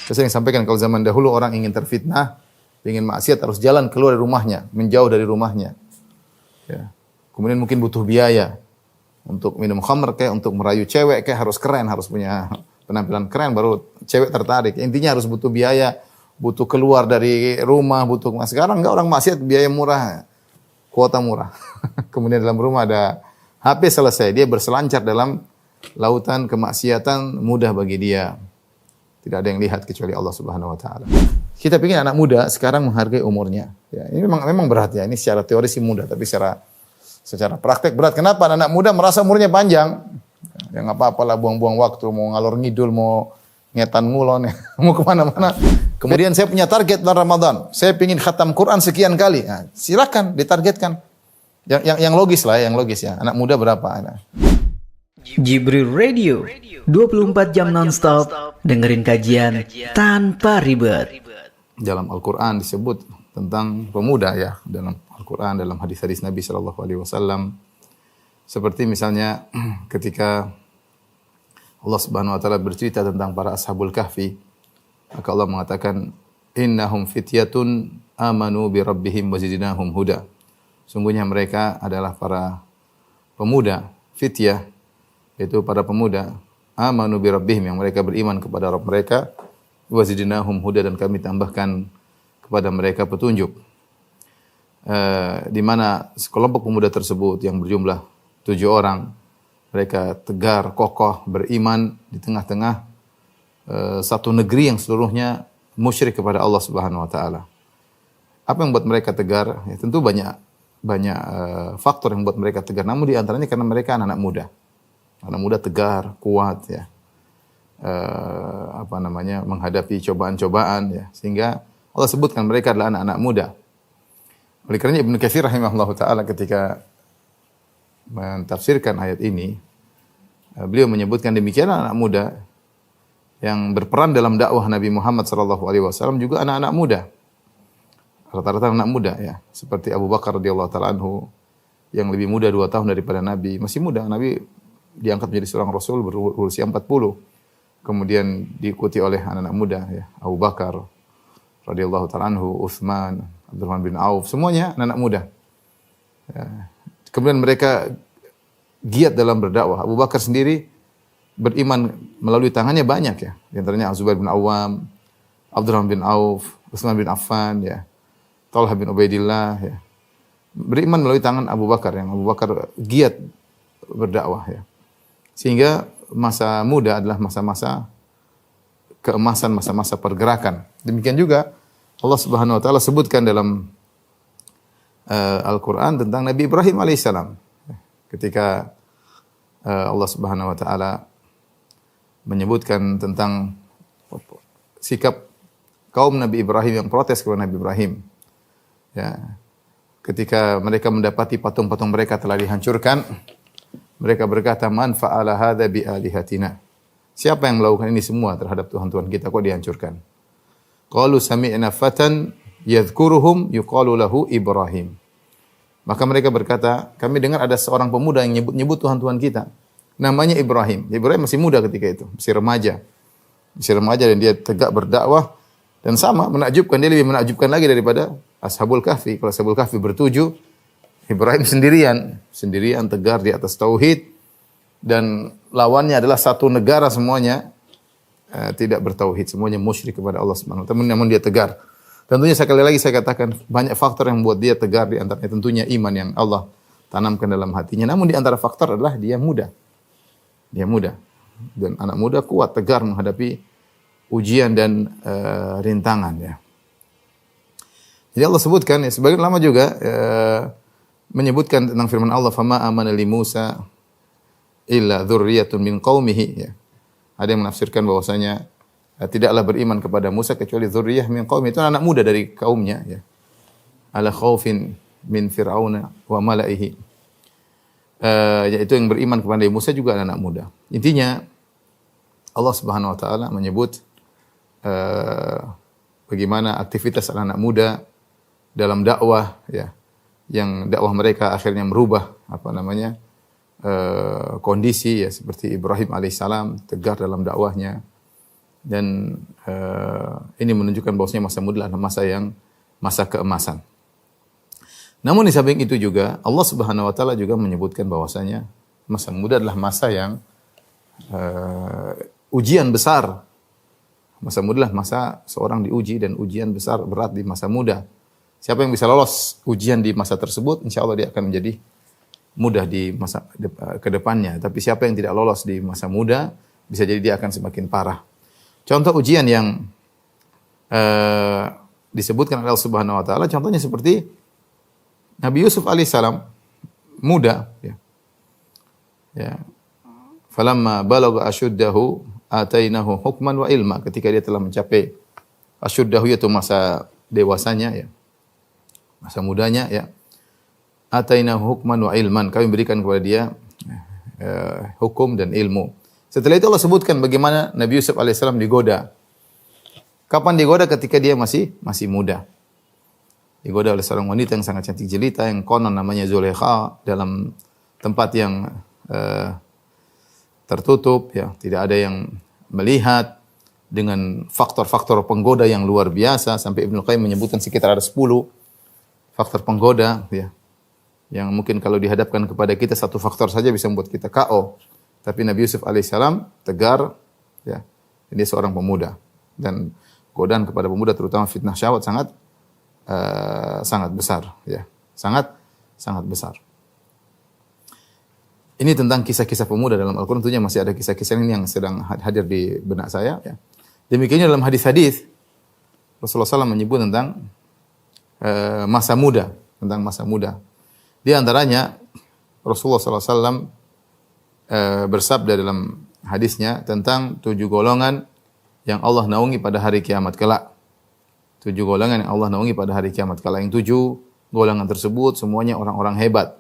Saya sering sampaikan kalau zaman dahulu orang ingin terfitnah, ingin maksiat harus jalan keluar dari rumahnya, menjauh dari rumahnya. Ya. Kemudian mungkin butuh biaya untuk minum khamr kayak untuk merayu cewek kayak harus keren, harus punya penampilan keren baru cewek tertarik. Intinya harus butuh biaya, butuh keluar dari rumah, butuh. Sekarang enggak, orang maksiat biaya murah, kuota murah. Kemudian dalam rumah ada HP, selesai, dia berselancar dalam lautan kemaksiatan, mudah bagi dia. Tidak ada yang lihat kecuali Allah Subhanahu wa taala. Kita ingin anak muda sekarang menghargai umurnya. Ya, ini memang berat ya. Ini secara teori sih mudah, tapi secara praktek berat. Kenapa? Anak muda merasa umurnya panjang. Ya nggak apa-apalah, buang-buang waktu, mau ngalor ngidul, mau ngetan ngulon, ya. Mau kemana-mana. Kemudian saya punya target bulan Ramadan. Saya ingin khatam Quran sekian kali. Nah, silakan ditargetkan. Yang logis lah, yang logis ya. Anak muda berapa? Nah. Jibril Radio, 24 jam nonstop, dengerin kajian tanpa ribet. Dalam Al-Quran disebut tentang pemuda ya. Dalam Al-Quran, dalam hadis-hadis Nabi SAW. Seperti misalnya ketika Allah Subhanahu wa taala bercerita tentang para ashabul kahfi, maka Allah mengatakan innahum fityatun amanu bi rabbihim wa zidnahum huda. Sungguhnya mereka adalah para pemuda, fityah, yaitu para pemuda amanu bi rabbihim, yang mereka beriman kepada Rabb mereka, wa zidnahum huda, dan kami tambahkan kepada mereka petunjuk. Di mana sekelompok pemuda tersebut yang berjumlah 7 orang, mereka tegar, kokoh, beriman di tengah-tengah satu negeri yang seluruhnya musyrik kepada Allah Subhanahu wa taala. Apa yang membuat mereka tegar? Ya, tentu banyak faktor yang membuat mereka tegar. Namun di antaranya karena mereka anak-anak muda. Anak muda tegar, kuat ya. Menghadapi cobaan-cobaan ya. Sehingga Allah sebutkan mereka adalah anak-anak muda. Oleh karena Ibnu Katsir rahimahullahu taala ketika mentafsirkan ayat ini, beliau menyebutkan demikian anak muda yang berperan dalam dakwah Nabi Muhammad SAW juga anak-anak muda. Rata-rata anak muda ya, seperti Abu Bakar radhiyallahu taala anhu yang lebih muda 2 tahun daripada Nabi, masih muda. Nabi diangkat menjadi seorang rasul berusia 40. Kemudian diikuti oleh anak-anak muda ya, Abu Bakar radhiyallahu taala anhu, Utsman, Abdurrahman bin Auf, semuanya anak-anak muda. Ya. Kemudian mereka giat dalam berdakwah. Abu Bakar sendiri beriman melalui tangannya banyak ya. Di antaranya Az-Zubair bin Awam, Abdurrahman bin Auf, Utsman bin Affan ya, Talha bin Ubaidillah ya. Beriman melalui tangan Abu Bakar, yang Abu Bakar giat berdakwah ya. Sehingga masa muda adalah masa-masa keemasan, masa-masa pergerakan. Demikian juga Allah Subhanahu wa taala sebutkan dalam Al-Quran tentang Nabi Ibrahim alaihissalam. Ketika Allah Subhanahu wa taala menyebutkan tentang sikap kaum Nabi Ibrahim yang protes kepada Nabi Ibrahim. Ya. Ketika mereka mendapati patung-patung mereka telah dihancurkan, mereka berkata, "Man fa'ala hadza bi alihatina?" Siapa yang melakukan ini semua terhadap Tuhan-Tuhan kita, kok dihancurkan? Qalu sami'na fatan yadhkuruhum yuqalu lahu Ibrahim. Maka mereka berkata, kami dengar ada seorang pemuda yang nyebut Tuhan-Tuhan kita. Namanya Ibrahim. Ibrahim masih muda ketika itu, masih remaja. Masih remaja dan dia tegak berdakwah. Dan sama, menakjubkan. Dia lebih menakjubkan lagi daripada Ashabul Kahfi. Kalau Ashabul Kahfi bertujuh, Ibrahim sendirian. Sendirian tegar di atas tauhid. Dan lawannya adalah satu negara semuanya tidak bertauhid. Semuanya musyrik kepada Allah Subhanahu wa taala. Namun dia tegar. Tentunya sekali lagi saya katakan banyak faktor yang membuat dia tegar, di antaranya tentunya iman yang Allah tanamkan dalam hatinya. Namun di antara faktor adalah dia muda. Dia muda. Dan anak muda kuat, tegar menghadapi ujian dan rintangan ya. Jadi Allah sebutkan ya, sebagian ulama juga menyebutkan tentang firman Allah, "Fama amana li Musa illa dzurriyyatun min qaumihi." Ya. Ada yang menafsirkan bahwasanya tidaklah beriman kepada Musa kecuali dzurriyyah min qaumi, itu anak muda dari kaumnya ya. Ala khaufin min fir'auna wa mala'ihi. Yaitu yang beriman kepada Musa juga anak muda. Intinya Allah Subhanahu wa taala menyebut bagaimana aktivitas anak-anak muda dalam dakwah ya. Yang dakwah mereka akhirnya merubah kondisi ya, seperti Ibrahim alaihissalam tegar dalam dakwahnya. dan ini menunjukkan bahwasanya masa muda adalah masa keemasan. Namun di samping itu juga Allah Subhanahu wa taala juga menyebutkan bahwasanya masa muda adalah masa yang ujian besar. Masa muda adalah masa seorang diuji dan ujian besar berat di masa muda. Siapa yang bisa lolos ujian di masa tersebut, insya Allah dia akan menjadi mudah di masa ke depannya. Tapi siapa yang tidak lolos di masa muda, bisa jadi dia akan semakin parah. Contoh ujian yang disebutkan oleh Allah Subhanahu wa taala, contohnya seperti Nabi Yusuf alaihissalam muda, ya. Falamma balagha ashuddahu atainahu hukman wa ilma. Ketika dia telah mencapai ashuddahu, yaitu masa dewasanya, ya, masa mudanya, ya, atainahu hukman wa ilman. Kami berikan kepada dia hukum dan ilmu. Setelah itu Allah sebutkan bagaimana Nabi Yusuf alaihissalam digoda. Kapan digoda? Ketika dia masih muda. Digoda oleh seorang wanita yang sangat cantik jelita yang konon namanya Zulaikha, dalam tempat yang tertutup, ya, tidak ada yang melihat, dengan faktor-faktor penggoda yang luar biasa sampai Ibnu Qayyim menyebutkan sekitar ada 10 faktor penggoda, ya, yang mungkin kalau dihadapkan kepada kita satu faktor saja bisa membuat kita KO. Tapi Nabi Yusuf alaihissalam tegar, ya, dia seorang pemuda, dan godaan kepada pemuda terutama fitnah syahwat sangat besar, ya, sangat besar. Ini tentang kisah-kisah pemuda dalam Al-Quran. Tentunya masih ada kisah-kisah ini yang sedang hadir di benak saya, ya. Demikiannya dalam hadis-hadis Rasulullah SAW menyebut tentang masa muda, Di antaranya Rasulullah SAW bersabda dalam hadisnya tentang 7 golongan yang Allah naungi pada hari kiamat kelak. 7 golongan yang Allah naungi pada hari kiamat kelak. Yang 7 golongan tersebut semuanya orang-orang hebat.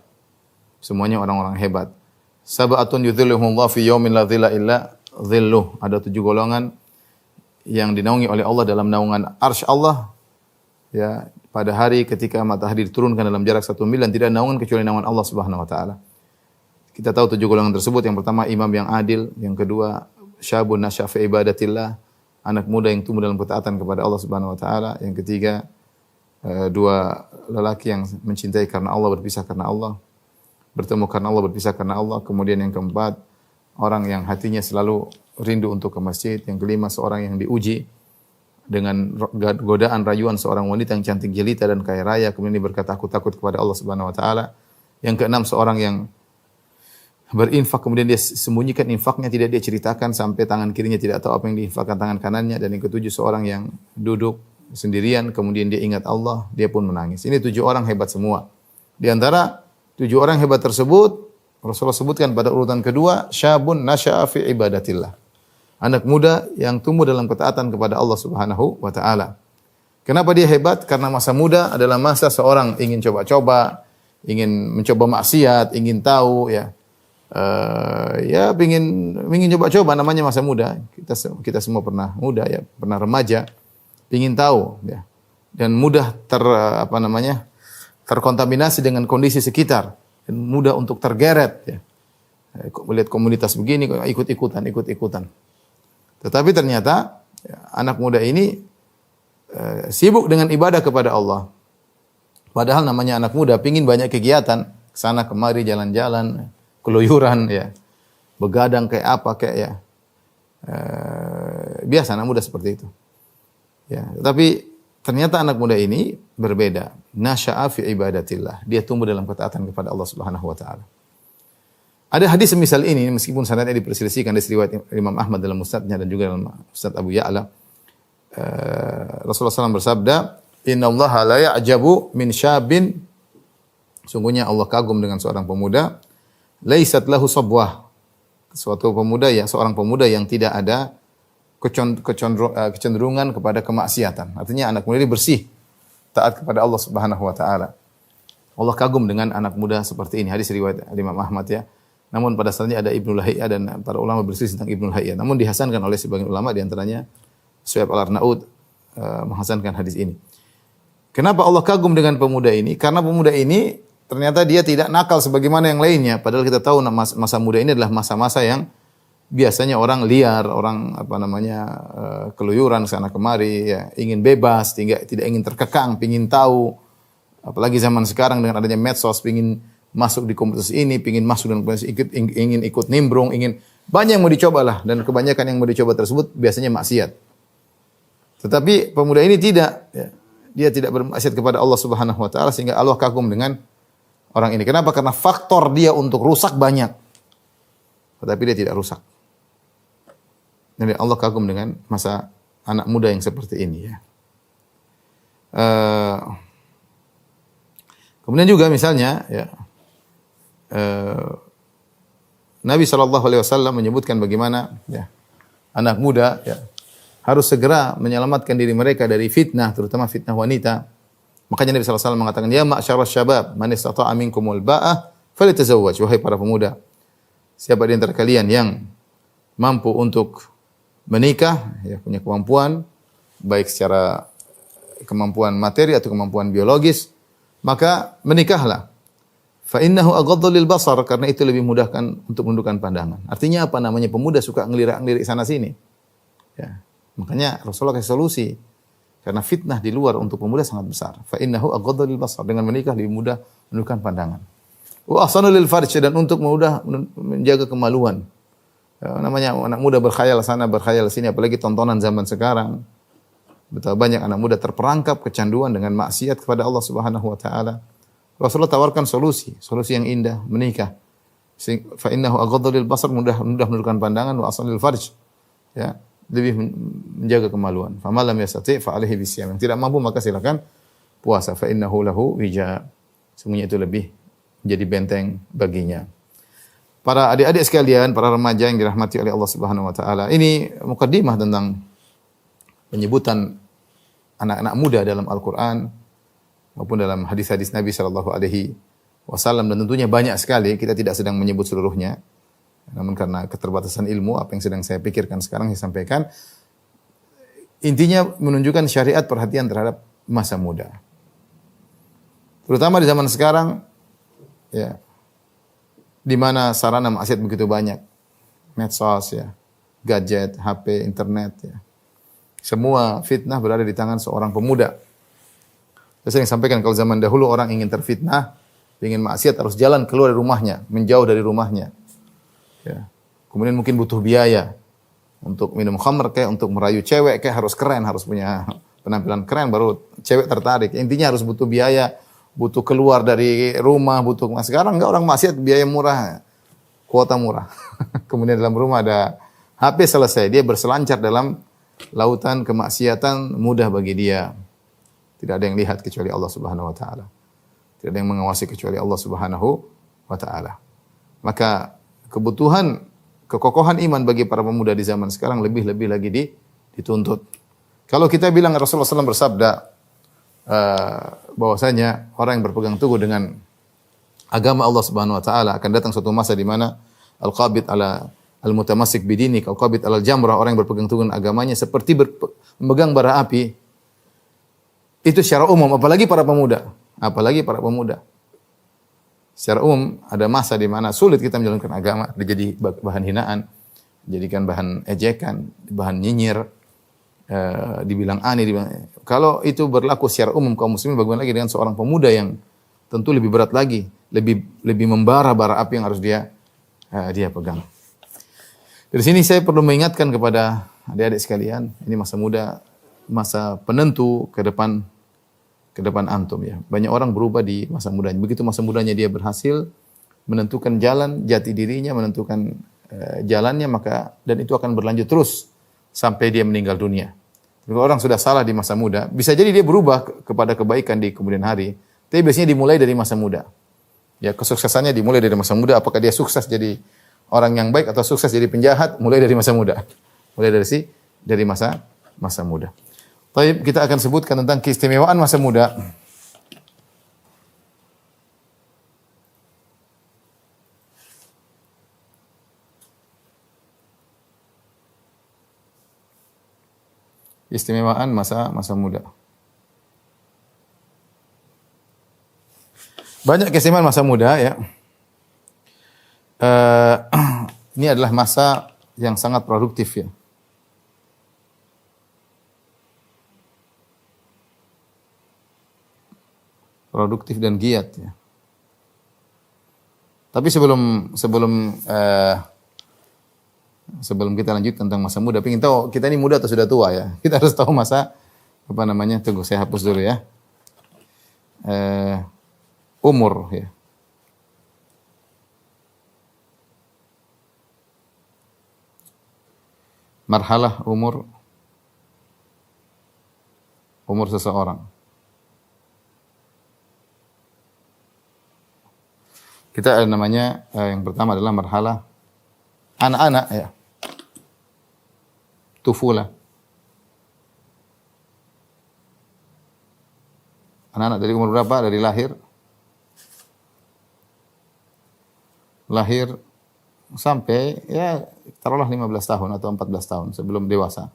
Sab'atun yudhilluhumullahu fi yaumin la dhilla illa dhilluh. Ada 7 golongan yang dinaungi oleh Allah dalam naungan arsy Allah, ya, pada hari ketika matahari diturunkan dalam jarak 1 mil dan tidak naungan kecuali naungan Allah Subhanahu wa taala. Kita tahu 7 golongan tersebut. Yang pertama imam yang adil, yang kedua syabun nasya fi ibadatillah, anak muda yang tumbuh dalam ketaatan kepada Allah Subhanahu wa taala, yang ketiga 2 lelaki yang mencintai karena Allah, berpisah karena Allah, bertemu karena Allah, berpisah karena Allah. Kemudian yang keempat, orang yang hatinya selalu rindu untuk ke masjid. Yang kelima, seorang yang diuji dengan godaan rayuan seorang wanita yang cantik jelita dan kaya raya, kemudian dia berkata aku takut kepada Allah Subhanahu wa taala. Yang keenam, seorang yang berinfak kemudian dia sembunyikan infaknya, tidak dia ceritakan sampai tangan kirinya tidak tahu apa yang diinfakkan tangan kanannya. Dan yang ketujuh, seorang yang duduk sendirian kemudian dia ingat Allah, dia pun menangis. Ini 7 orang hebat semua. Di antara 7 orang hebat tersebut, Rasulullah sebutkan pada urutan kedua, syabun nasya'a fi ibadatillah. Anak muda yang tumbuh dalam ketaatan kepada Allah Subhanahu wa taala. Kenapa dia hebat? Karena masa muda adalah masa seorang ingin coba-coba, ingin mencoba maksiat, ingin tahu, ya. Ingin coba-coba, namanya masa muda. Kita semua pernah muda, ya, pernah remaja, ingin tahu, ya. Dan mudah terkontaminasi dengan kondisi sekitar, dan mudah untuk tergeret, ya. Melihat komunitas begini, ikut-ikutan. Tetapi ternyata, ya, anak muda ini sibuk dengan ibadah kepada Allah. Padahal namanya anak muda, pingin banyak kegiatan, sana kemari, jalan-jalan, keluyuran, ya, begadang kayak apa, ya. Biasa anak muda seperti itu. Ya, tetapi ternyata anak muda ini berbeda. Nasya'a fi ibadatillah. Dia tumbuh dalam ketaatan kepada Allah Subhanahu wa taala. Ada hadis semisal ini, meskipun sanadnya diperselisihkan dari riwayat Imam Ahmad dalam Musnadnya dan juga dalam Musnad Abu Ya'la. Rasulullah SAW bersabda, "Innallaha la ya'jabu min syabin." Sungguhnya Allah kagum dengan seorang pemuda, laisat lahu sabwah. Suatu pemuda, ya, seorang pemuda yang tidak ada kecenderungan kepada kemaksiatan. Artinya anak muda ini bersih, taat kepada Allah Subhanahu wa taala. Allah kagum dengan anak muda seperti ini. Hadis riwayat Imam Ahmad, ya. Namun pada saatnya ada Ibnu Lahiyah dan para ulama berselisih tentang Ibnu Lahiyah. Namun dihasankan oleh sebagian ulama, di antaranya Syuaib Al-Arnaud menghasankan hadis ini. Kenapa Allah kagum dengan pemuda ini? Karena pemuda ini ternyata dia tidak nakal sebagaimana yang lainnya. Padahal kita tahu masa muda ini adalah masa-masa yang biasanya orang liar, orang keluyuran sana kemari, ya, ingin bebas, tidak ingin terkekang, ingin tahu. Apalagi zaman sekarang dengan adanya medsos, ingin masuk di komunitas ini, ingin masuk dengan komunitas ingin ikut nimbrung, banyak yang mau dicoba lah, dan kebanyakan yang mau dicoba tersebut biasanya maksiat. Tetapi pemuda ini tidak, ya. Dia tidak bermaksiat kepada Allah Subhanahu wa taala sehingga Allah kagum dengan orang ini. Kenapa? Karena faktor dia untuk rusak banyak. Tetapi dia tidak rusak. Jadi Allah kagum dengan masa anak muda yang seperti ini, ya. Kemudian juga misalnya, ya, Nabi SAW menyebutkan bagaimana, ya, anak muda, ya, harus segera menyelamatkan diri mereka dari fitnah, terutama fitnah wanita. Makanya Nabi SAW mengatakan, ya ma'syaras syabab, man istata'a minkumul ba'ah, falyatazawwaj. Wahai para pemuda, siapa di antara kalian yang mampu untuk menikah, ya, punya kemampuan, baik secara kemampuan materi atau kemampuan biologis, maka menikahlah. Fa innahu aghaddu lil basar, karena itu lebih mudahkan untuk menundukkan pandangan. Artinya apa? Namanya pemuda suka ngelirik-ngelirik sana sini. Ya. Makanya Rasulullah kasih solusi. Karena fitnah di luar untuk pemuda sangat besar. Fa innahu aghaddu lil basar, dengan menikah lebih mudah menundukkan pandangan. Wa ahsanu lil farj, dan untuk mudah menjaga kemaluan. Ya, namanya anak muda berkhayal sana, berkhayal sini, apalagi tontonan zaman sekarang. Betapa banyak anak muda terperangkap kecanduan dengan maksiat kepada Allah Subhanahu wa taala. Rasulullah tawarkan solusi yang indah, menikah. Fa innahu aghaddu lil basar, mudah menundukkan pandangan, wa ahsanu lil farj. Ya, lebih menjaga kemaluan. Fa man lam yastati' fa alaihi bisyam. Yang tidak mampu maka silakan puasa. Fa innahu lahu wija. Semuanya itu lebih menjadi benteng baginya. Para adik-adik sekalian, para remaja yang dirahmati oleh Allah Subhanahu wa taala. Ini mukaddimah tentang penyebutan anak-anak muda dalam Al-Qur'an maupun dalam hadis-hadis Nabi sallallahu alaihi wasallam, dan tentunya banyak sekali, kita tidak sedang menyebut seluruhnya. Namun karena keterbatasan ilmu, apa yang sedang saya pikirkan sekarang saya sampaikan. Intinya menunjukkan syariat perhatian terhadap masa muda. Terutama di zaman sekarang, ya, di mana sarana maksiat begitu banyak. Medsos, ya, gadget, HP, internet, ya. Semua fitnah berada di tangan seorang pemuda. Saya sering sampaikan, kalau zaman dahulu orang ingin terfitnah, ingin maksiat, harus jalan keluar dari rumahnya, menjauh dari rumahnya. Ya. Kemudian mungkin butuh biaya untuk minum khamr, kayak untuk merayu cewek, kayak harus keren, harus punya penampilan keren baru cewek tertarik. Intinya harus butuh biaya, butuh keluar dari rumah, butuh. Sekarang enggak, orang maksiat biaya murah, kuota murah. Kemudian dalam rumah ada HP, selesai, dia berselancar dalam lautan kemaksiatan, mudah bagi dia. Tidak ada yang lihat kecuali Allah Subhanahu wa taala. Tidak ada yang mengawasi kecuali Allah Subhanahu wa taala. Maka kebutuhan kekokohan iman bagi para pemuda di zaman sekarang lebih-lebih lagi dituntut. Kalau kita bilang Rasulullah SAW bersabda bahwasanya orang yang berpegang teguh dengan agama Allah Subhanahu wa taala akan datang suatu masa di mana al-qabid ala al-mutamassik bidinik, al-qabid ala al-jamrah, orang yang berpegang teguh dengan agamanya seperti memegang bara api. Itu secara umum, apalagi para pemuda, Secara umum ada masa di mana sulit kita menjalankan agama, jadi bahan hinaan, jadikan bahan ejekan, bahan nyinyir, dibilang aneh. Kalau itu berlaku secara umum kaum muslimin, bagaimana lagi dengan seorang pemuda yang tentu lebih berat lagi, lebih membara bara api yang harus dia pegang. Dari sini saya perlu mengingatkan kepada adik-adik sekalian, ini masa muda, masa penentu ke depan antum, ya. Banyak orang berubah di masa mudanya. Begitu masa mudanya dia berhasil menentukan jalan jati dirinya, menentukan jalannya, maka dan itu akan berlanjut terus sampai dia meninggal dunia. Kalau orang sudah salah di masa muda, bisa jadi dia berubah kepada kebaikan di kemudian hari. Tapi biasanya dimulai dari masa muda. Ya, kesuksesannya dimulai dari masa muda. Apakah dia sukses jadi orang yang baik atau sukses jadi penjahat, mulai dari masa muda. Mulai dari masa muda. Baik, kita akan sebutkan tentang keistimewaan masa muda. Keistimewaan masa muda. Banyak keistimewaan masa muda, ya. Ini adalah masa yang sangat produktif ya. Produktif dan giat ya. Tapi sebelum kita lanjut tentang masa muda, pengen tahu kita ini muda atau sudah tua ya. Kita harus tahu masa apa namanya? Tunggu saya hapus dulu ya. Umur ya. Marhalah umur seseorang. Kita ada namanya yang pertama adalah marhalah anak-anak ya. Tufula. Anak-anak dari umur berapa? Dari lahir sampai ya taruhlah 15 tahun atau 14 tahun sebelum dewasa.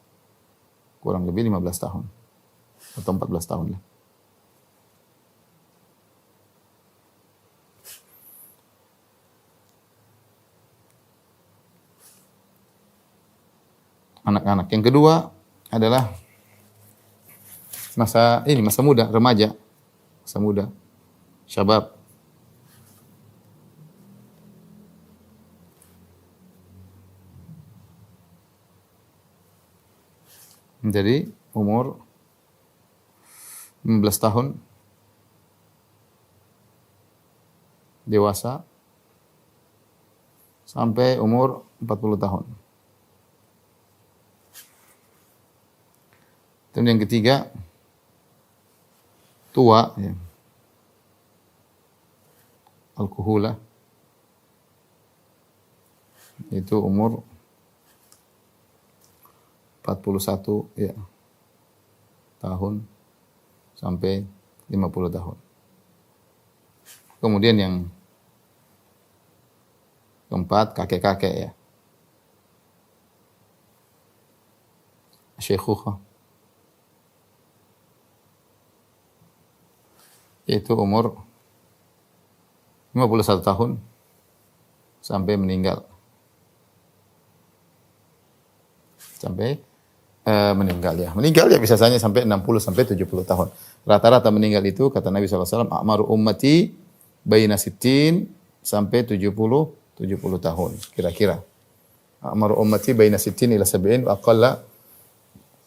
Kurang lebih 15 tahun atau 14 tahun lah. Anak-anak. Yang kedua adalah masa muda, remaja. Masa muda. Syabab. Jadi umur 15 tahun dewasa sampai umur 40 tahun. Dan yang ketiga tua ya. Al-kuhula itu umur 41 ya tahun sampai 50 tahun. Kemudian yang keempat kakek-kakek ya. Syekhukha yaitu umur 51 tahun sampai meninggal. Meninggal ya. Meninggal ya bisa saja sampai 60 sampai 70 tahun. Rata-rata meninggal itu kata Nabi SAW, a'maru ummati baina sittin sampai 70 tahun kira-kira. A'maru ummati baina sittin ila sab'in wa aqalla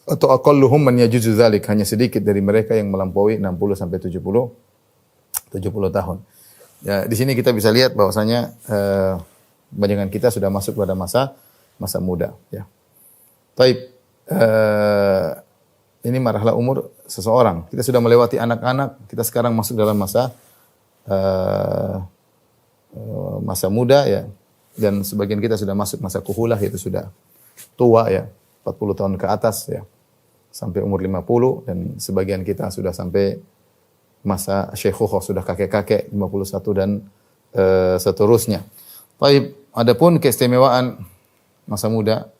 atau aqalluhum man yajuzu dzalik, hanya sedikit dari mereka yang melampaui 60 sampai 70 tahun. Ya, di sini kita bisa lihat bahwasanya kebanyakan kita sudah masuk pada masa muda ya. Baik, ini marahlah umur seseorang. Kita sudah melewati anak-anak, kita sekarang masuk dalam masa muda ya. Dan sebagian kita sudah masuk masa kuhulah, yaitu sudah tua ya, 40 tahun ke atas ya. Sampai umur 50, dan sebagian kita sudah sampai masa syekhukhah, sudah kakek-kakek 51 dan seterusnya. Baik, adapun keistimewaan masa muda,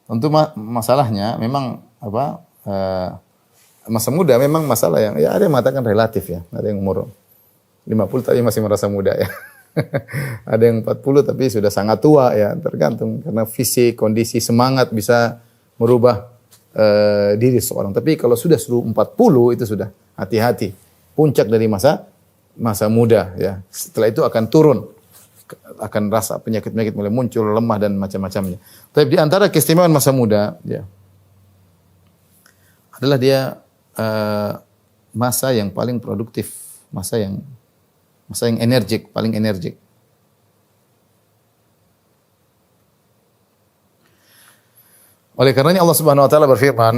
tentu masalahnya memang masa muda memang masalah yang ya ada yang mengatakan relatif ya. Ada yang umur 50 tapi masih merasa muda ya. Ada yang 40 tapi sudah sangat tua ya, tergantung karena fisik, kondisi, semangat bisa merubah diri seorang. Tapi kalau sudah 40 itu sudah hati-hati. Puncak dari masa muda ya. Setelah itu akan turun. Akan rasa penyakit-penyakit mulai muncul, lemah dan macam-macamnya. Tapi di antara keistimewaan masa muda ya adalah dia masa yang paling produktif, masa yang energik, paling energik. Oleh karenanya Allah Subhanahu wa taala berfirman,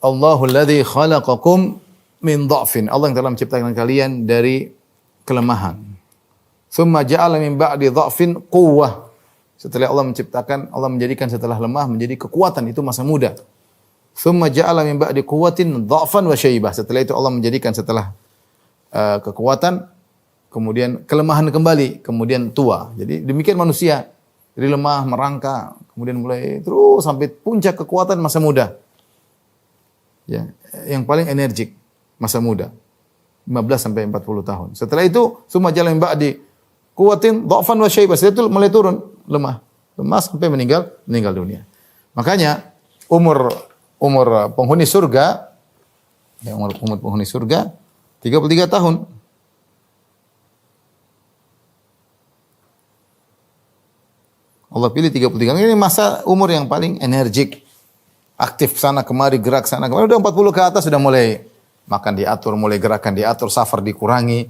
Allahul ladzi khalaqakum min dha'fin. Allah yang telah menciptakan kalian dari kelemahan. Tsumma ja'ala min ba'di dha'fin quwwah. Setelah Allah menjadikan setelah lemah menjadi kekuatan, itu masa muda. Tsumma ja'ala min ba'di quwwatin dha'fan wa syaibah. Setelah itu Allah menjadikan setelah kekuatan kemudian kelemahan kembali, kemudian tua. Jadi demikian manusia. Jadi lemah, merangkak, kemudian mulai terus sampai puncak kekuatan masa muda. Ya, yang paling energik masa muda. 15 sampai 40 tahun. Setelah itu semua jalan ba'di kuwatin dha'fan wa syaibah. Setelah itu mulai turun, lemah sampai meninggal dunia. Makanya umur penghuni surga, ya umur penghuni surga 33 tahun. Allah pilih 33. Ini masa umur yang paling energik. Aktif sana kemari, gerak sana kemari. Udah 40 ke atas sudah mulai makan diatur, mulai gerakan diatur, safar dikurangi.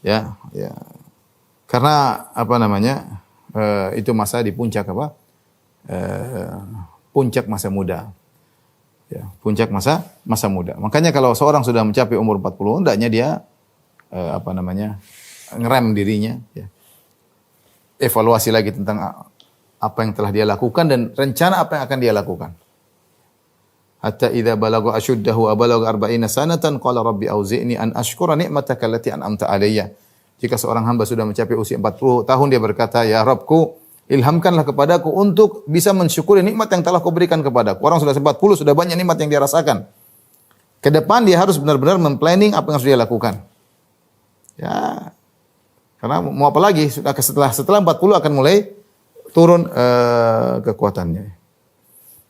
Ya. Karena apa namanya? Itu masa di puncak apa? Puncak masa muda. Ya, puncak masa muda. Makanya kalau seorang sudah mencapai umur 40, hendaknya dia ngerem dirinya, ya. Evaluasi lagi tentang apa yang telah dia lakukan dan rencana apa yang akan dia lakukan. Hatta idza balagha ashuddahu wa balagha 40 sanatan qala rabbi auzi'ni an ashkura ni'mataka allati an'amta alayya. Jika seorang hamba sudah mencapai usia 40 tahun dia berkata, "Ya Rabbku, ilhamkanlah kepadaku untuk bisa mensyukuri nikmat yang telah Kau berikan kepadaku." Orang sudah 40 sudah banyak nikmat yang dia rasakan. Ke depan dia harus benar-benar memplanning apa yang harus dia lakukan. Ya. Karena mau apa lagi? Setelah 40 akan mulai turun kekuatannya.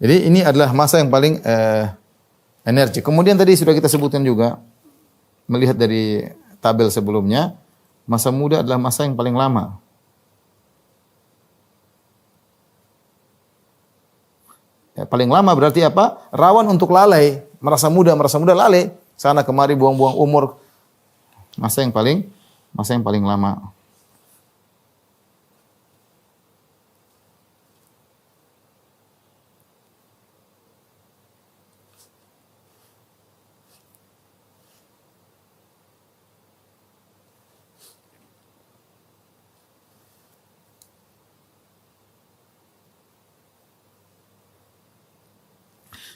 Jadi ini adalah masa yang paling energi. Kemudian tadi sudah kita sebutkan juga, melihat dari tabel sebelumnya, masa muda adalah masa yang paling lama. Ya, paling lama berarti apa? Rawan untuk lalai, merasa muda lalai, sana kemari buang-buang umur. Masa yang paling lama.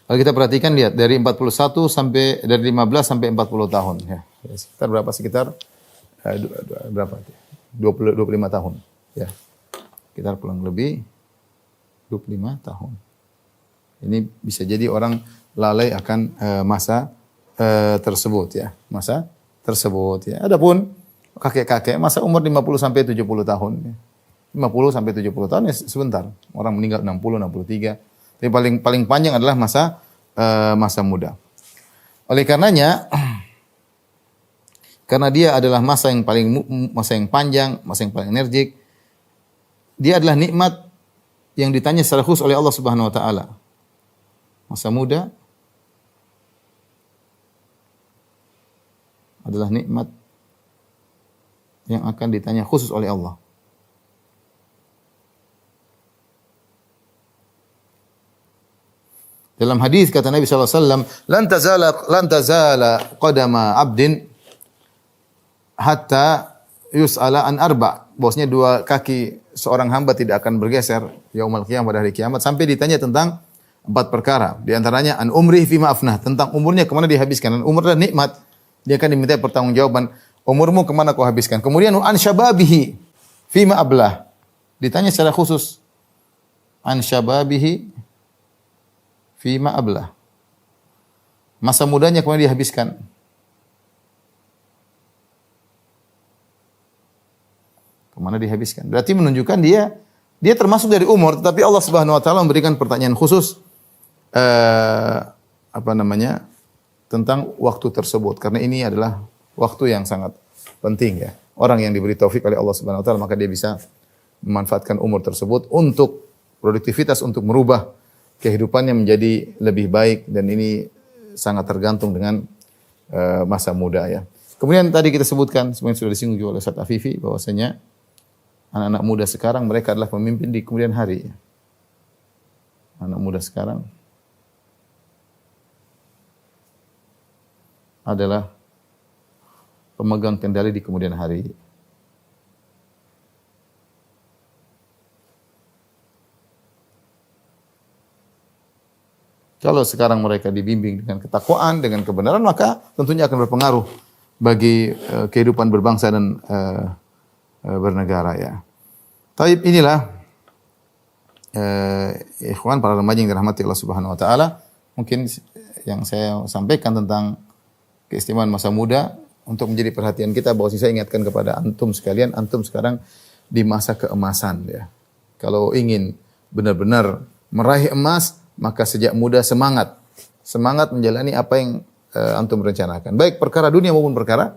Kalau kita perhatikan lihat dari 41 sampai dari 15 sampai 40 tahun ya. Sekitar berapa? Sekitar berapa? 25 tahun ya. Sekitar kurang lebih 25 tahun. Ini bisa jadi orang lalai akan masa tersebut ya. Masa tersebut ya. Adapun kakek-kakek masa umur 50 sampai 70 tahun ya. 50 sampai 70 tahun ya sebentar. Orang meninggal 60, 63. Tapi paling panjang adalah masa muda. Oleh karenanya, karena dia adalah masa yang panjang, masa yang paling energik, dia adalah nikmat yang ditanya secara khusus oleh Allah Subhanahu wa taala. Masa muda adalah nikmat yang akan ditanya khusus oleh Allah. Dalam hadis kata Nabi SAW, lan tazala qadama abdin hatta yus'ala an arba. Bahwasanya dua kaki seorang hamba tidak akan bergeser yaumul qiyamah pada hari kiamat sampai ditanya tentang 4 perkara. Di antaranya an umri fima afnah, tentang umurnya kemana dihabiskan. Dan umur adalah nikmat. Dia akan diminta pertanggungjawaban, umurmu kemana kau habiskan. Kemudian an syababihi fima ablah. Ditanya secara khusus an syababihi fima ablah. Masa mudanya kemana dihabiskan? Kemana dihabiskan? Berarti menunjukkan dia termasuk dari umur, tetapi Allah Subhanahu wa taala memberikan pertanyaan khusus tentang waktu tersebut, karena ini adalah waktu yang sangat penting ya. Orang yang diberi taufik oleh Allah Subhanahu wa taala maka dia bisa memanfaatkan umur tersebut untuk produktivitas, untuk merubah kehidupannya menjadi lebih baik, dan ini sangat tergantung dengan masa muda ya. Kemudian tadi kita sebutkan, semuanya sudah disinggung juga oleh Ustaz Afifi, bahwasanya anak-anak muda sekarang mereka adalah pemimpin di kemudian hari. Anak muda sekarang adalah pemegang kendali di kemudian hari. Kalau sekarang mereka dibimbing dengan ketakwaan, dengan kebenaran, maka tentunya akan berpengaruh bagi kehidupan berbangsa dan bernegara ya. Taib inilah ikhwan para remaja yang dirahmati Allah Subhanahu wa taala, mungkin yang saya sampaikan tentang keistimewaan masa muda untuk menjadi perhatian kita, bahwa saya ingatkan kepada antum sekalian, antum sekarang di masa keemasan ya. Kalau ingin benar-benar meraih emas, maka sejak muda semangat menjalani apa yang antum rencanakan, baik perkara dunia maupun perkara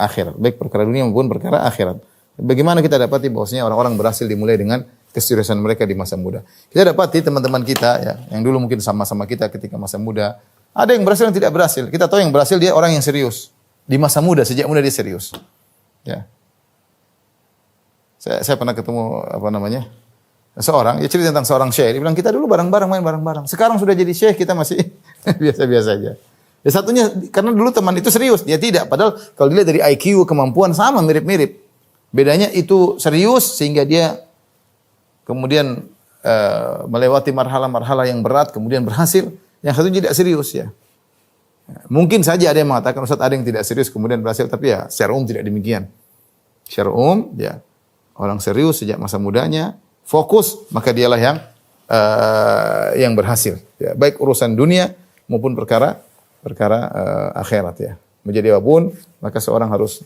akhirat, baik perkara dunia maupun perkara akhirat. Bagaimana kita dapati bahwasanya orang-orang berhasil dimulai dengan keseriusan mereka di masa muda. Kita dapati teman-teman kita ya, yang dulu mungkin sama-sama kita ketika masa muda, ada yang berhasil yang tidak berhasil. Kita tahu yang berhasil dia orang yang serius. Di masa muda, sejak muda dia serius. Ya. Saya pernah ketemu seorang, dia cerita tentang seorang syekh. Dia bilang kita dulu bareng-bareng main bareng-bareng. Sekarang sudah jadi syekh, kita masih biasa-biasa aja. Ya satunya karena dulu teman itu serius, dia tidak. Padahal kalau dilihat dari IQ, kemampuan sama mirip-mirip. Bedanya itu serius sehingga dia kemudian melewati marhalah-marhalah yang berat, kemudian berhasil. Yang satu tidak serius ya. Mungkin saja ada yang mengatakan, Ustaz, ada yang tidak serius kemudian berhasil, tapi ya secara umum tidak demikian. Secara umum ya, orang serius sejak masa mudanya, fokus, maka dialah yang berhasil. Ya, baik urusan dunia maupun perkara akhirat ya. Menjadi apapun, maka seorang harus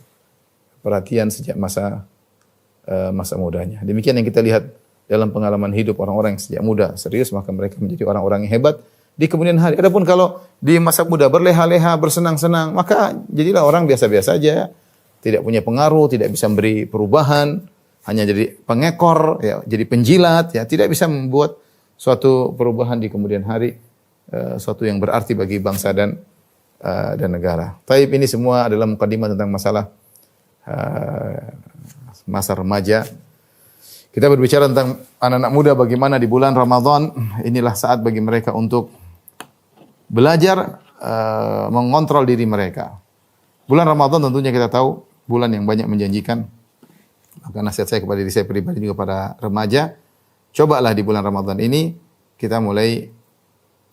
perhatian sejak masa mudanya. Demikian yang kita lihat dalam pengalaman hidup orang-orang yang sejak muda serius, maka mereka menjadi orang-orang yang hebat di kemudian hari. Adapun kalau di masa muda berleha-leha, bersenang-senang, maka jadilah orang biasa-biasa saja, tidak punya pengaruh, tidak bisa memberi perubahan, hanya jadi pengekor, ya, jadi penjilat, ya, tidak bisa membuat suatu perubahan di kemudian hari, suatu yang berarti bagi bangsa dan negara. Taib, ini semua adalah mukadimah tentang masalah masa remaja. Kita berbicara tentang anak-anak muda, bagaimana di bulan Ramadan inilah saat bagi mereka untuk belajar mengontrol diri mereka. Bulan Ramadan tentunya kita tahu bulan yang banyak menjanjikan. Maka nasihat saya kepada diri saya pribadi juga pada remaja, cobalah di bulan Ramadan ini kita mulai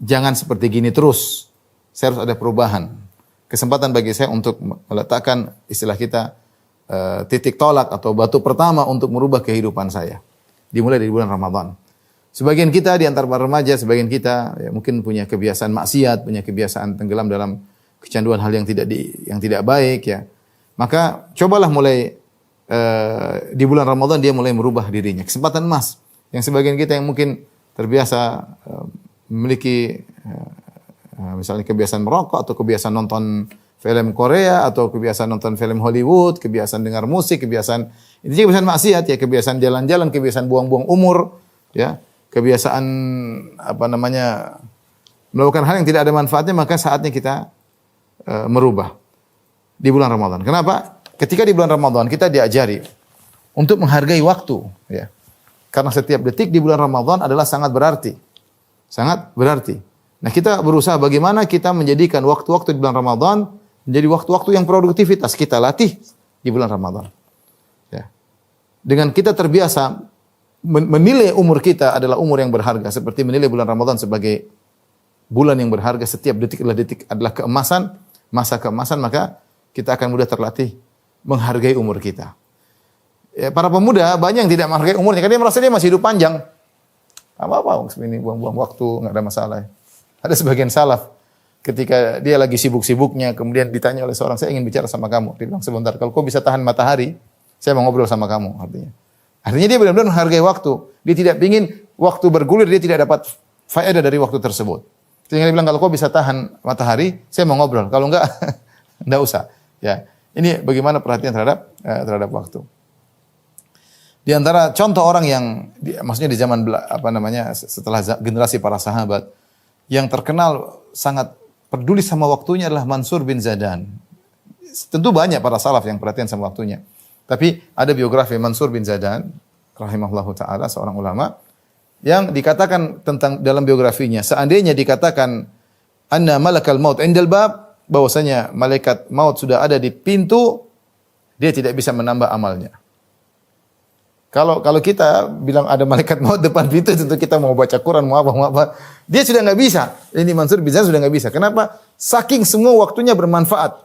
jangan seperti gini terus. Saya harus ada perubahan. Kesempatan bagi saya untuk meletakkan istilah kita titik tolak atau batu pertama untuk merubah kehidupan saya. Dimulai dari bulan Ramadan. Sebagian kita di antara para remaja, sebagian kita ya, mungkin punya kebiasaan maksiat, punya kebiasaan tenggelam dalam kecanduan hal yang tidak baik ya. Maka cobalah mulai di bulan Ramadan dia mulai merubah dirinya. Kesempatan emas. Yang sebagian kita yang mungkin terbiasa memiliki misalnya kebiasaan merokok atau kebiasaan nonton film Korea atau kebiasaan nonton film Hollywood, kebiasaan dengar musik, kebiasaan maksiat ya, kebiasaan jalan-jalan, kebiasaan buang-buang umur ya. Kebiasaan melakukan hal yang tidak ada manfaatnya, maka saatnya kita merubah di bulan Ramadan. Kenapa? Ketika di bulan Ramadan kita diajari untuk menghargai waktu, ya. Karena setiap detik di bulan Ramadan adalah sangat berarti. Sangat berarti. Nah, kita berusaha bagaimana kita menjadikan waktu-waktu di bulan Ramadan menjadi waktu-waktu yang produktivitas kita latih di bulan Ramadan. Ya. Dengan kita terbiasa menilai umur kita adalah umur yang berharga, seperti menilai bulan Ramadan sebagai bulan yang berharga, setiap detik adalah keemasan, masa keemasan, maka kita akan mudah terlatih menghargai umur kita. Ya, para pemuda banyak yang tidak menghargai umurnya karena dia merasa dia masih hidup panjang. Apa-apa ini buang-buang waktu, enggak ada masalah. Ada sebagian salaf ketika dia lagi sibuk-sibuknya kemudian ditanya oleh seorang, "Saya ingin bicara sama kamu." Dia bilang, "Sebentar, kalau kau bisa tahan matahari, saya mau ngobrol sama kamu." Artinya dia benar-benar menghargai waktu. Dia tidak ingin waktu bergulir, dia tidak dapat faedah dari waktu tersebut. Sehingga dia bilang, "Kalau kau bisa tahan matahari, saya mau ngobrol. Kalau enggak, enggak usah." Ya. Ini bagaimana perhatian terhadap waktu. Di antara contoh orang yang maksudnya di zaman setelah generasi para sahabat yang terkenal sangat peduli sama waktunya adalah Mansur bin Zadan. Tentu banyak para salaf yang perhatian sama waktunya. Tapi ada biografi Mansur bin Zadan rahimahullahu taala, seorang ulama yang dikatakan tentang dalam biografinya, seandainya dikatakan anna malakal maut indal bab, bahwasanya malaikat maut sudah ada di pintu, dia tidak bisa menambah amalnya. Kalau kita bilang ada malaikat maut depan pintu, tentu kita mau baca Quran, mau apa. Dia sudah enggak bisa. Ini Mansur bin Zaid sudah enggak bisa. Kenapa? Saking semua waktunya bermanfaat.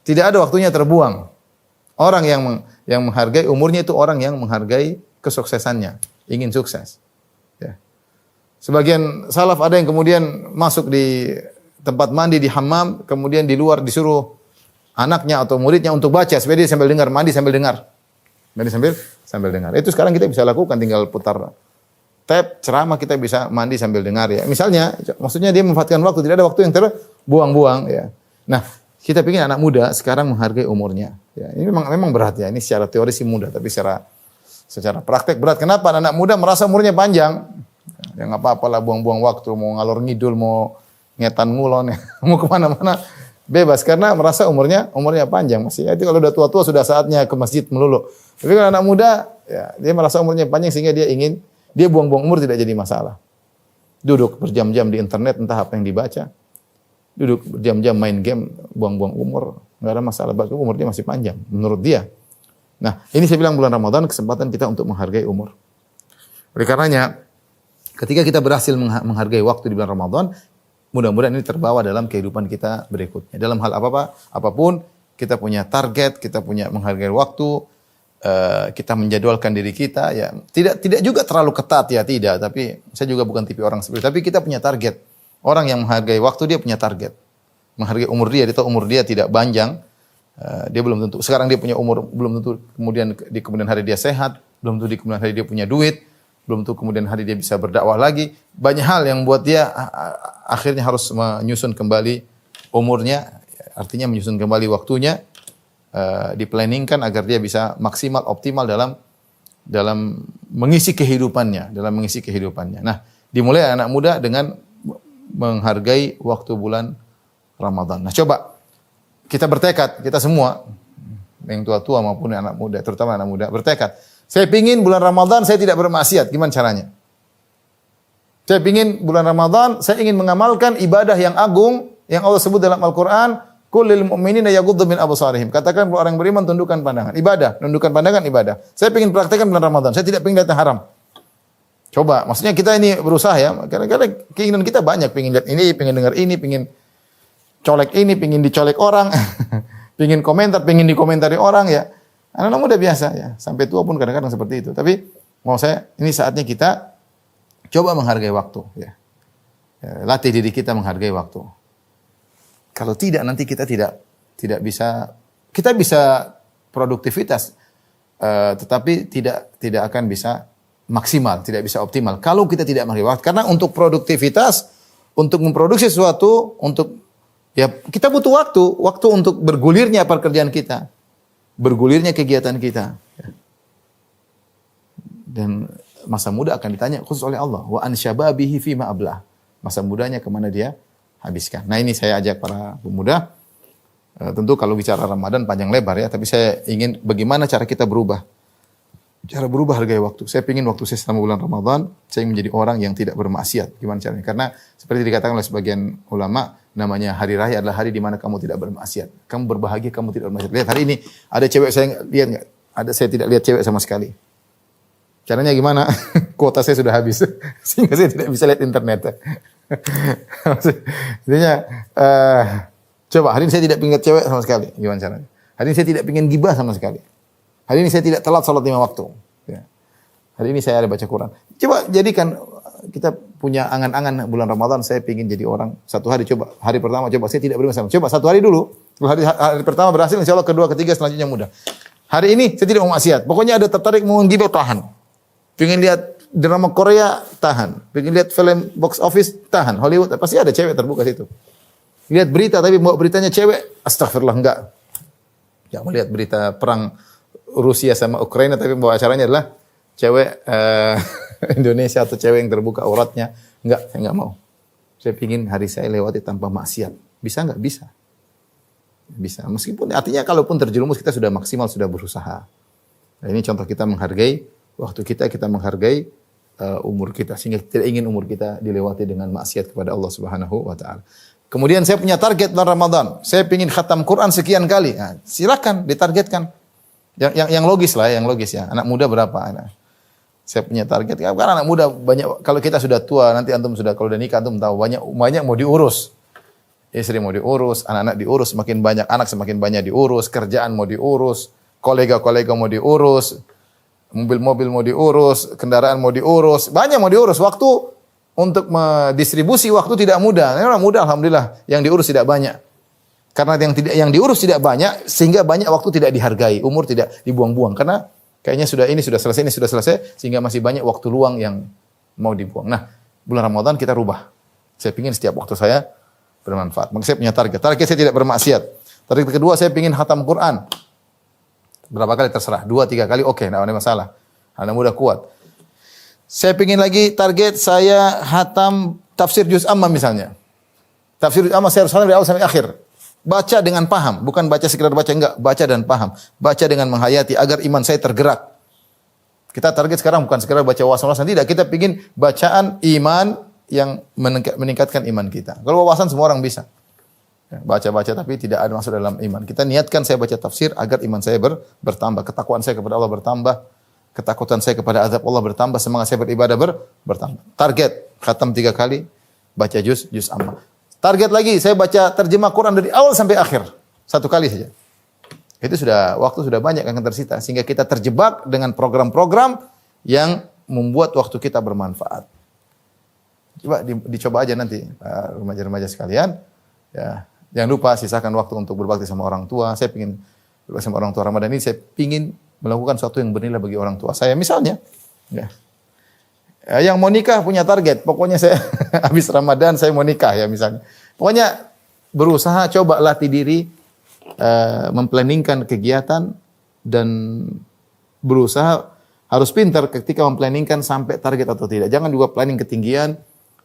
Tidak ada waktunya terbuang. Orang yang menghargai umurnya itu orang yang menghargai kesuksesannya, ingin sukses. Sebagian salaf ada yang kemudian masuk di tempat mandi di hammam, kemudian di luar disuruh anaknya atau muridnya untuk baca supaya dia sambil dengar, mandi sambil dengar. Mandi sambil dengar. Itu sekarang kita bisa lakukan, tinggal putar tab ceramah, kita bisa mandi sambil dengar ya. Misalnya, maksudnya dia memanfaatkan waktu, tidak ada waktu yang terbuang-buang ya. Nah, kita pikir anak muda sekarang menghargai umurnya. Ya, ini memang berat ya. Ini secara teori sih mudah, tapi secara praktek berat. Kenapa? Anak muda merasa umurnya panjang. Ya nggak apa-apalah buang-buang waktu, mau ngalor ngidul, mau ngetan ngulon, ya. Mau kemana-mana bebas karena merasa umurnya panjang masih. Itu kalau udah tua-tua sudah saatnya ke masjid melulu. Tapi kalau anak muda, ya, dia merasa umurnya panjang sehingga dia buang-buang umur tidak jadi masalah. Duduk berjam-jam di internet entah apa yang dibaca. Duduk berjam-jam main game, buang-buang umur, nggak ada masalah. Bahkan umur dia masih panjang menurut dia. Nah, ini saya bilang bulan Ramadan kesempatan kita untuk menghargai umur. Oleh karenanya, ketika kita berhasil menghargai waktu di bulan Ramadan, mudah-mudahan ini terbawa dalam kehidupan kita berikutnya. Dalam hal apapun, kita punya target, kita punya menghargai waktu, kita menjadwalkan diri kita. Ya, tidak juga terlalu ketat ya, tidak. Tapi saya juga bukan tipe orang seperti itu. Tapi kita punya target. Orang yang menghargai waktu dia punya target. Menghargai umur dia tahu umur dia tidak panjang. Dia belum tentu. Sekarang dia punya umur, belum tentu kemudian di kemudian hari dia sehat, belum tentu di kemudian hari dia punya duit. Belum tentu kemudian hari dia bisa berdakwah lagi. Banyak hal yang buat dia akhirnya harus menyusun kembali umurnya. Artinya menyusun kembali waktunya. Diplanningkan agar dia bisa maksimal, optimal dalam mengisi kehidupannya. Nah, dimulai anak muda dengan menghargai waktu bulan Ramadan. Nah, coba kita bertekad, kita semua, yang tua-tua maupun anak muda, terutama anak muda, bertekad. Saya pingin bulan Ramadan saya tidak bermaksiat. Gimana caranya? Saya pingin bulan Ramadan, saya ingin mengamalkan ibadah yang agung yang Allah sebut dalam Al-Quran. Qul lil mu'minina yaghuddu min absarihim. Katakan kepada orang beriman tundukkan pandangan. Ibadah, tundukkan pandangan ibadah. Saya ingin praktekkan bulan Ramadan. Saya tidak ingin lihat yang haram. Coba, maksudnya kita ini berusaha ya. Kadang-kadang keinginan kita banyak, pengin lihat ini, pengin dengar ini, pengin colek ini, pengin dicolek orang, pengin komentar, pengin dikomentari orang ya. Anak-anak muda biasa ya, sampai tua pun kadang-kadang seperti itu. Tapi mau saya, ini saatnya kita coba menghargai waktu ya. Latih diri kita menghargai waktu. Kalau tidak nanti kita tidak bisa, kita bisa produktivitas, tetapi tidak akan bisa maksimal, tidak bisa optimal. Kalau kita tidak menghargai waktu, karena untuk produktivitas, untuk memproduksi sesuatu, untuk ya kita butuh waktu untuk bergulirnya pekerjaan kita, bergulirnya kegiatan kita. Dan masa muda akan ditanya khusus oleh Allah, wa an syababihi fima ablah. Masa mudanya kemana dia habiskan. Nah, ini saya ajak para pemuda. Tentu kalau bicara Ramadan panjang lebar ya, tapi saya ingin bagaimana cara kita berubah. Cara berubah hargai waktu. Saya ingin waktu saya selama bulan Ramadan, saya ingin menjadi orang yang tidak bermaksiat. Gimana caranya? Karena seperti dikatakan oleh sebagian ulama, namanya hari raya adalah hari di mana kamu tidak bermaksiat. Kamu berbahagia, kamu tidak bermaksiat. Lihat hari ini, ada cewek saya lihat enggak? Saya tidak lihat cewek sama sekali. Caranya gimana? Kuota saya sudah habis. Sehingga saya tidak bisa lihat internet. Maksudnya, coba hari ini saya tidak ingin lihat cewek sama sekali. Gimana caranya? Hari ini saya tidak ingin gibah sama sekali. Hari ini saya tidak telat salat 5 waktu. Ya. Hari ini saya ada baca Quran. Coba jadikan kita punya angan-angan bulan Ramadan. Saya ingin jadi orang satu hari. Coba hari pertama coba saya tidak bermaksiat. Coba satu hari dulu. Hari pertama berhasil, insya Allah kedua, ketiga selanjutnya mudah. Hari ini saya tidak mau maksiat. Pokoknya ada tertarik mau gibah tahan. Pengen lihat drama Korea tahan. Pengen lihat film box office tahan. Hollywood pasti ada cewek terbuka situ. Lihat berita tapi bawa beritanya cewek. Astagfirullah enggak. Jangan melihat berita perang Rusia sama Ukraina tapi bawa acaranya adalah cewek Indonesia atau cewek yang terbuka auratnya. Enggak, saya enggak mau. Saya ingin hari saya lewati tanpa maksiat. Bisa enggak? Bisa. Bisa. Meskipun artinya kalaupun terjerumus kita sudah maksimal, sudah berusaha. Nah, ini contoh kita menghargai waktu kita menghargai umur kita sehingga tidak ingin umur kita dilewati dengan maksiat kepada Allah Subhanahu wa taala. Kemudian saya punya target bulan Ramadan. Saya ingin khatam Quran sekian kali. Nah, silakan ditargetkan. Yang logis lah, yang logis ya. Anak muda berapa? Saya punya target. Karena anak muda banyak. Kalau kita sudah tua, nanti antum sudah kalau udah nikah antum tahu banyak mau diurus. Istri mau diurus, anak-anak diurus, semakin banyak anak semakin banyak diurus, kerjaan mau diurus, kolega-kolega mau diurus, mobil-mobil mau diurus, kendaraan mau diurus, banyak mau diurus. Waktu untuk mendistribusi waktu tidak mudah. Memang mudah alhamdulillah, yang diurus tidak banyak. Karena yang diurus tidak banyak sehingga banyak waktu tidak dihargai, umur tidak dibuang-buang karena kayaknya ini sudah selesai sehingga masih banyak waktu luang yang mau dibuang. Nah, bulan Ramadan kita rubah. Saya ingin setiap waktu saya bermanfaat. Maka saya punya target. Target saya tidak bermaksiat. Target kedua saya ingin khatam Quran. Berapa kali terserah, 2-3 kali oke, enggak ada masalah. Anak muda kuat. Saya ingin lagi target saya khatam tafsir juz amma misalnya. Tafsir juz amma saya harus khatam dari awal sampai akhir. Baca dengan paham, bukan baca sekedar baca, enggak, baca dan paham. Baca dengan menghayati agar iman saya tergerak. Kita target sekarang bukan sekedar baca wawasan, tidak. Kita ingin bacaan iman yang meningkatkan iman kita. Kalau wawasan semua orang bisa. Baca-baca tapi tidak ada masuk dalam iman. Kita niatkan saya baca tafsir agar iman saya bertambah, ketakwaan saya kepada Allah bertambah, ketakutan saya kepada azab Allah bertambah, semangat saya beribadah bertambah. Target khatam 3 kali, baca juz amma. Target lagi saya baca terjemah Quran dari awal sampai akhir 1 kali saja. Itu waktu sudah banyak yang tersita sehingga kita terjebak dengan program-program yang membuat waktu kita bermanfaat. Coba dicoba aja nanti remaja-remaja sekalian. Ya, jangan lupa sisakan waktu untuk berbakti sama orang tua. Saya ingin berbakti sama orang tua Ramadan ini. Saya ingin melakukan sesuatu yang bernilai bagi orang tua saya. Misalnya, yang mau nikah punya target. Pokoknya saya habis Ramadan saya mau nikah ya misalnya. Pokoknya berusaha coba latih diri, memplanningkan kegiatan dan berusaha harus pintar ketika memplanningkan sampai target atau tidak. Jangan juga planning ketinggian.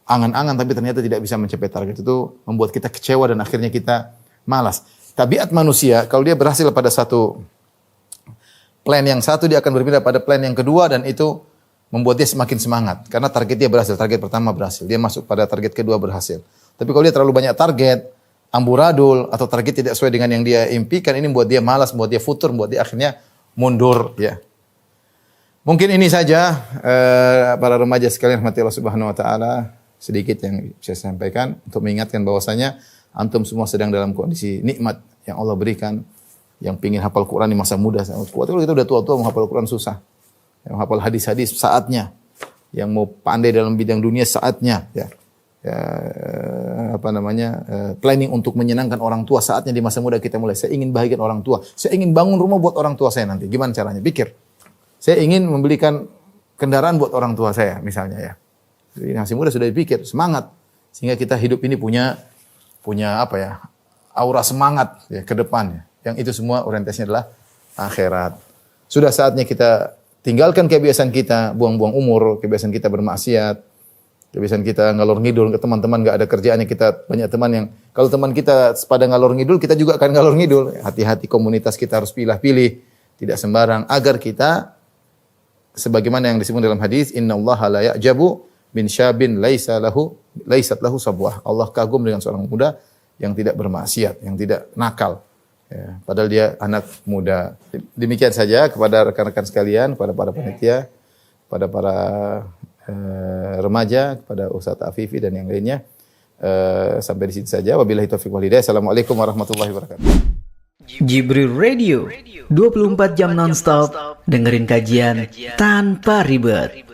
Angan-angan tapi ternyata tidak bisa mencapai target, itu membuat kita kecewa dan akhirnya kita malas. Tabiat manusia kalau dia berhasil pada satu plan yang satu dia akan berpindah pada plan yang kedua dan itu membuat dia semakin semangat karena target dia berhasil, target pertama berhasil, dia masuk pada target kedua berhasil. Tapi kalau dia terlalu banyak target, amburadul atau target tidak sesuai dengan yang dia impikan, ini membuat dia malas, membuat dia futur, membuat dia akhirnya mundur ya. Mungkin ini saja para remaja sekalian rahmati Allah Subhanahu wa taala. Sedikit yang saya sampaikan untuk mengingatkan bahwasanya antum semua sedang dalam kondisi nikmat yang Allah berikan. Yang pingin hafal Quran di masa muda, kalau kita udah tua-tua menghafal Quran susah. Yang hafal hadis-hadis saatnya. Yang mau pandai dalam bidang dunia saatnya. Planning untuk menyenangkan orang tua saatnya di masa muda kita mulai. Saya ingin bahagian orang tua. Saya ingin bangun rumah buat orang tua saya nanti. Gimana caranya? Pikir. Saya ingin membelikan kendaraan buat orang tua saya misalnya ya. Jadi masih muda sudah dipikir, semangat. Sehingga kita hidup ini punya aura semangat ya, ke depan. Yang itu semua orientasinya adalah akhirat. Sudah saatnya kita tinggalkan kebiasaan kita, buang-buang umur, kebiasaan kita bermaksiat, kebiasaan kita ngalor ngidul ke teman-teman, nggak ada kerjaannya. Kita banyak teman yang, kalau teman kita pada ngalor ngidul, kita juga akan ngalor ngidul. Hati-hati, komunitas kita harus pilih-pilih, tidak sembarang, agar kita, sebagaimana yang disebut dalam hadis, innallaha la ya'jabu min syabin laisat lahu sabwah. Allah kagum dengan seorang muda yang tidak bermaksiat, yang tidak nakal. Ya, padahal dia anak muda. Demikian saja kepada rekan-rekan sekalian, kepada para panitia, kepada para remaja, kepada Ustaz Afifi dan yang lainnya. Sampai di sini saja. Wabillahi taufiq wal hidayah. Assalamualaikum warahmatullahi wabarakatuh. Jibril Radio 24 jam nonstop dengerin kajian tanpa ribet.